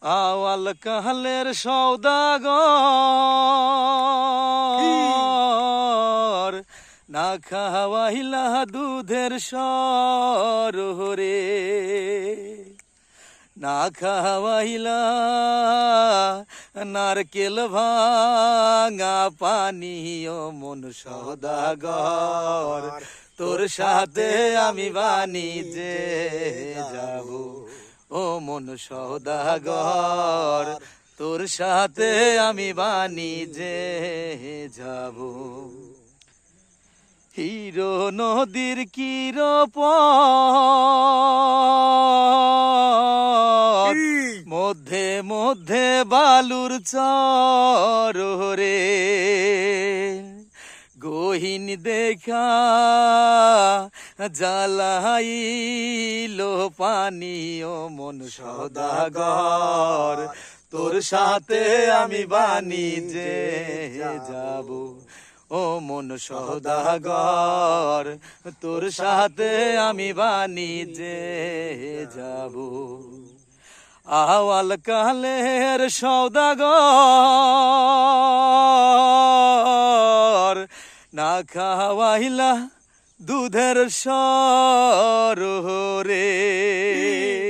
আওয়াল কালের সওদাগর না খাওয়াইলা দুধের সরহরে না খাওয়াইলা নারকেল ভাঙা পানীয় মন সওদাগর তোর সাথে আমি বাণিজ্যে যাব ও মন সওদাগর তোর সাথে আমি বাণিজ্যে যাব হিরো নদীর কিরপথ মধ্যে মধ্যে বালুর চর রে গহীন দেখা জ্বালাইলো পানীয় মন সওদাগর তোর সাথে আমি বাণিজ্যে যাব ও মন সওদাগর তোর সাথে আমি বাণিজ্যে যাব আওয়াল কালের সওদাগর না খাওয়াইলা দুধের সর রে